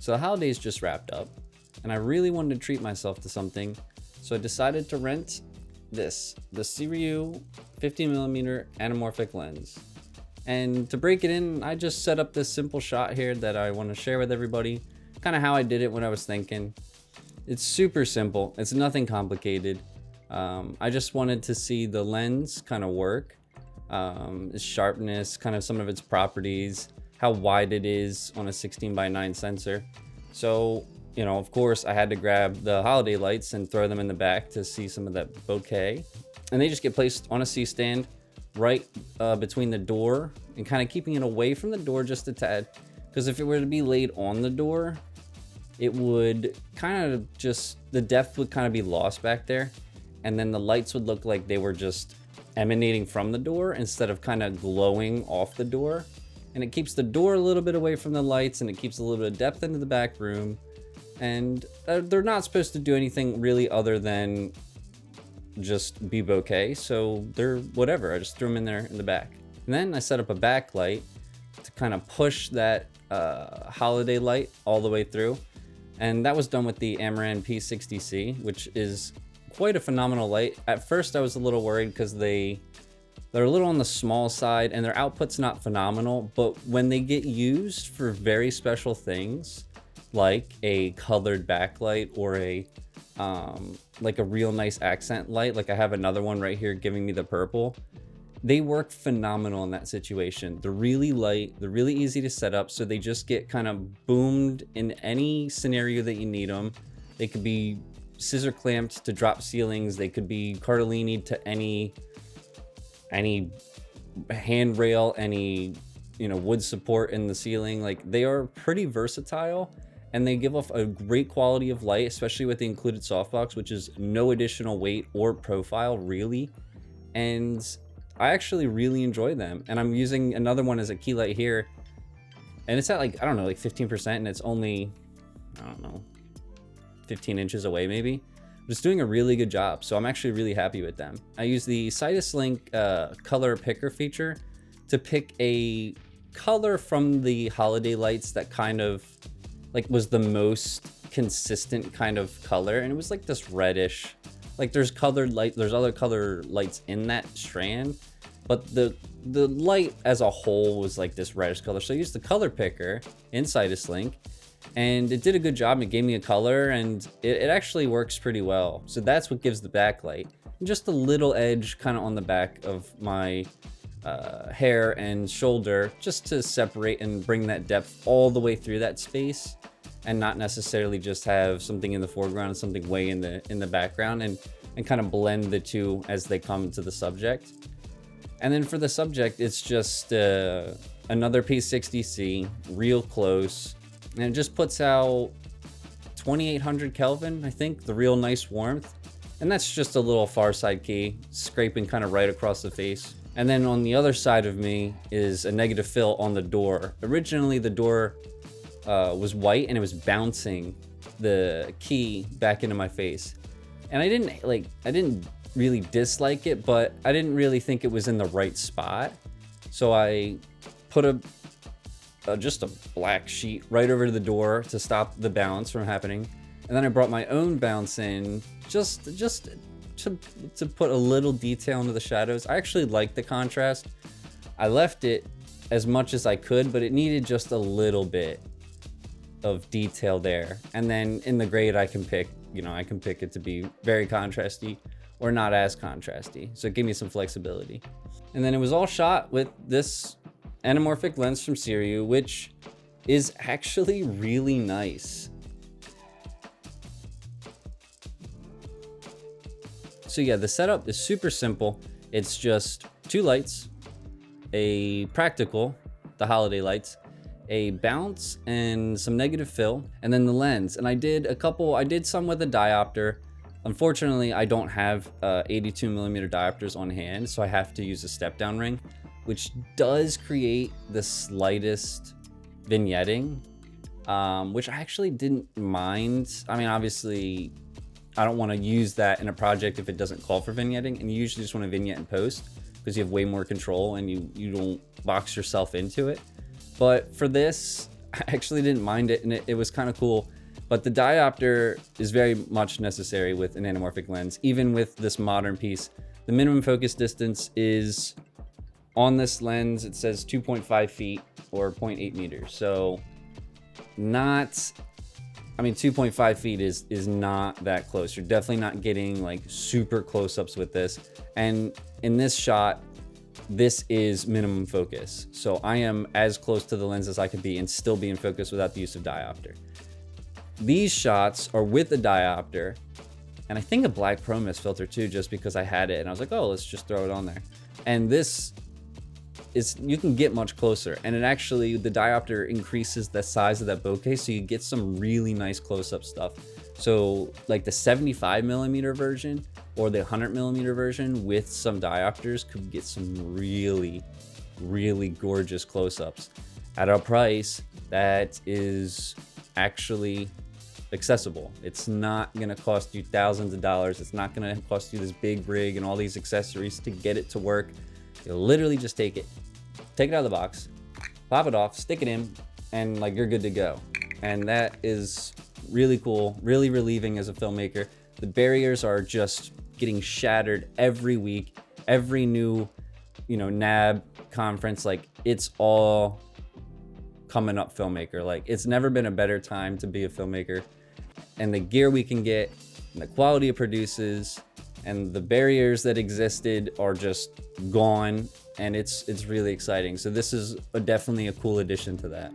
So the holidays just wrapped up and I really wanted to treat myself to something. So I decided to rent the Sirui 50mm anamorphic lens. And to break it in, I just set up this simple shot here that I want to share with everybody. Kind of how I did it when I was thinking. It's super simple. It's nothing complicated. I just wanted to see the lens kind of work. Its sharpness, kind of some of its properties, how wide it is on a 16:9 sensor. So, you know, of course I had to grab the holiday lights and throw them in the back to see some of that bokeh. And they just get placed on a C-stand right between the door and kind of keeping it away from the door just a tad. Because if it were to be laid on the door, it would kind of just, the depth would kind of be lost back there. And then the lights would look like they were just emanating from the door instead of kind of glowing off the door. And it keeps the door a little bit away from the lights and it keeps a little bit of depth into the back room. And they're not supposed to do anything really other than just be bokeh. So they're whatever, I just threw them in there in the back. And then I set up a backlight to kind of push that holiday light all the way through. And that was done with the Amaran P60C, which is quite a phenomenal light. At first I was a little worried because they're a little on the small side and their output's not phenomenal, but when they get used for very special things like a colored backlight or a like a real nice accent light, like I have another one right here giving me the purple, they work phenomenal in that situation. They're really light, they're really easy to set up, so they just get kind of boomed in any scenario that you need them. They could be scissor clamped to drop ceilings, they could be Cardellini to any handrail, any, you know, wood support in the ceiling. Like, they are pretty versatile and they give off a great quality of light, especially with the included softbox, which is no additional weight or profile really. And I actually really enjoy them. And I'm using another one as a key light here, and it's at like, I don't know, like 15%, and it's only, I don't know, 15 inches away maybe. But it's doing a really good job, so I'm actually really happy with them. I use the Sidus Link color picker feature to pick a color from the holiday lights that kind of like was the most consistent kind of color, and it was like this reddish. Like there's colored light, there's other color lights in that strand, but the light as a whole was like this reddish color. So I used the color picker in Sidus Link, and it did a good job. It gave me a color, and it actually works pretty well. So that's what gives the backlight. And just a little edge kind of on the back of my hair and shoulder, just to separate and bring that depth all the way through that space, and not necessarily just have something in the foreground and something way in the background, and kind of blend the two as they come to the subject. And then for the subject, it's just another P60C, real close, and it just puts out 2800 Kelvin, I think, the real nice warmth. And that's just a little far side key, scraping kind of right across the face. And then on the other side of me is a negative fill on the door. Originally the door was white and it was bouncing the key back into my face. And I didn't really dislike it, but I didn't really think it was in the right spot. So I put just a black sheet right over the door to stop the bounce from happening. And then I brought my own bounce in just to put a little detail into the shadows. I actually like the contrast. I left it as much as I could, but it needed just a little bit of detail there. And then in the grade I can pick, you know, I can pick it to be very contrasty or not as contrasty. So it gave me some flexibility. And then it was all shot with this anamorphic lens from Sirui, which is actually really nice. So yeah, the setup is super simple. It's just two lights, a practical, the holiday lights, a bounce and some negative fill, and then the lens. And I did some with a diopter. Unfortunately, I don't have 82mm diopters on hand, so I have to use a step down ring, which does create the slightest vignetting, which I actually didn't mind. I mean, obviously, I don't want to use that in a project if it doesn't call for vignetting, and you usually just want to vignette in post because you have way more control and you don't box yourself into it. But for this, I actually didn't mind it, and it was kind of cool. But the diopter is very much necessary with an anamorphic lens, even with this modern piece. The minimum focus distance is, on this lens, it says 2.5 feet or 0.8 meters. So not, I mean, 2.5 feet is not that close. You're definitely not getting like super close-ups with this. And in this shot, this is minimum focus. So I am as close to the lens as I could be and still be in focus without the use of diopter. These shots are with a diopter, and I think a black Pro Mist filter too, just because I had it and I was like, oh, let's just throw it on there. And this is, you can get much closer, and it actually, the diopter increases the size of that bokeh, so you get some really nice close-up stuff. So like the 75mm version or the 100mm version with some diopters could get some really, really gorgeous close-ups at a price that is actually accessible. It's not gonna cost you thousands of dollars. It's not gonna cost you this big rig and all these accessories to get it to work. You'll literally just take it out of the box, pop it off, stick it in, and like you're good to go. And that is really cool, really relieving as a filmmaker. The barriers are just getting shattered every week, every new, you know, NAB conference. Like, it's all coming up filmmaker. Like, it's never been a better time to be a filmmaker. And the gear we can get, and the quality it produces, and the barriers that existed are just gone, and it's really exciting. So this is definitely a cool addition to that.